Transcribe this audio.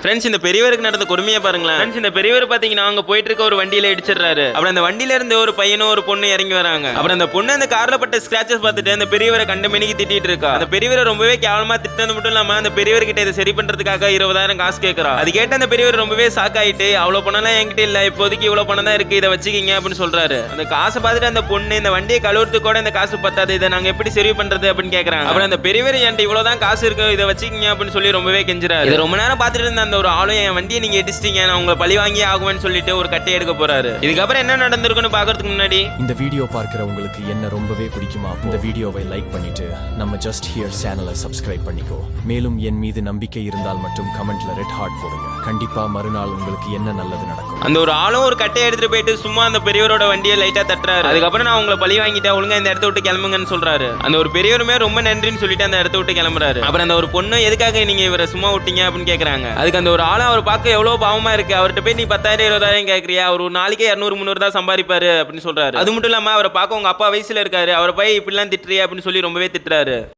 Friends, இந்த பெரியவருக்கு நடந்த கொடுமையை பாருங்களேன். ஃப்ரெண்ட்ஸ், இந்த பெரியவர் பாத்தீங்கன்னா அங்க போயிட்டு இருக்க ஒரு வண்டியில இடிச்சிடுறாரு. அப்புறம் அந்த வண்டியில இருந்து ஒரு பையனும் ஒரு பொண்ணு இறங்கி வராங்க. அப்புறம் அந்த பொண்ணு அந்த கார்ல பட்ட ஸ்கிராச்சஸ் பார்த்துட்டு அந்த பெரியவரை கண்ட மணிக்கு திட்டிட்டு இருக்கா. அந்த பெரியவரை ரொம்பவே கேவலமா திட்டது மட்டும் இல்லாம அந்த பெரியவர் கிட்ட இதை சரி பண்றதுக்காக 20,000 காசு கேட்கறா. அது கேட்ட அந்த பெரியவர் ரொம்பவே ஷாக் ஆயிட்டு, அவ்வளவு பணம்லாம் என்கிட்ட இல்ல, இப்போதைக்கு இவ்வளவு பணம் தான் இருக்கு, இதை வச்சுக்கிங்க அப்படின்னு சொல்றாரு. அந்த காசை பார்த்துட்டு அந்த பொண்ணு, இந்த வண்டியை கழுவுறதுக்கு கூட இந்த காசு பத்தாது, இதை நாங்க எப்படி சரி பண்றது அப்படின்னு கேட்கறாங்க. அப்புறம் அந்த பெரியவர் என்கிட்ட இவ்வளவுதான் காசு இருக்கு, இதை வச்சுக்கிங்க அப்படின்னு சொல்லி ரொம்பவே கெஞ்சுறாரு. இதை ரொம்ப நேரம் பார்த்துட்டு இருந்த அந்த ஒரு ஆளும், என் வண்டியை நீங்க எடிச்சிட்டீங்க, நான் உங்களை பழி வாங்கி ஆகுவேன்னு சொல்லிட்டு ஒரு கட்டை எடுக்க போறாரு. இதுக்கப்புறம் என்ன நடந்திருக்குன்னு பாக்குறதுக்கு முன்னாடி இந்த வீடியோ பார்க்கிற உங்களுக்கு என்ன ரொம்பவே பிடிக்குமா? இந்த வீடியோவை லைக் பண்ணிட்டு நம்ம ஜஸ்ட் ஹியர் சேனலை சப்ஸ்கிரைப் பண்ணிக்கோ. மேலும் என் மீது நம்பிக்கை இருந்தால் மட்டும் கமெண்ட்ல ரெட் ஹார்ட் போடுங்க. கண்டிப்பா மறுநாள் உங்களுக்கு என்ன நல்லது நடக்கும். அந்த ஒரு ஆளும் ஒரு கட்டையை எடுத்துட்டு போயிட்டு சும்மா அந்த பெரியவரோட வண்டியை லைட்டா தட்டுறாரு. அதுக்கப்புறம் நான் உங்களை பழி வாங்கிட்டேன், ஒழுங்கா இந்த இடத்த விட்டு கிளம்புங்கன்னு சொல்றாரு. அந்த ஒரு பெரியவருமே ரொம்ப நன்றின்னு சொல்லிட்டு அந்த இடத்த விட்டு கிளம்புறாரு. அப்புறம் அந்த ஒரு பொண்ணு, எதுக்காக நீங்க இவரை சும்மா விட்டீங்க அப்படின்னு கேக்குறாங்க. அதுக்கு அந்த ஒரு ஆளு, அவர் பார்க்க எவ்வளவு பாவமா இருக்கு, அவர்கிட்ட போய் நீ 10,000 20,000 கேட்கறியா, அவர் ஒரு நாளைக்கே 200 300 தான் சம்பாதிப்பாரு அப்படின்னு சொல்றாரு. அது மட்டும் இல்லாம அவரை பார்க்க உங்க அப்பா வயசுல இருக்காரு, அவரை போய் இப்படிலாம் திட்டுறியா அப்படின்னு சொல்லி ரொம்பவே திட்டுறாரு.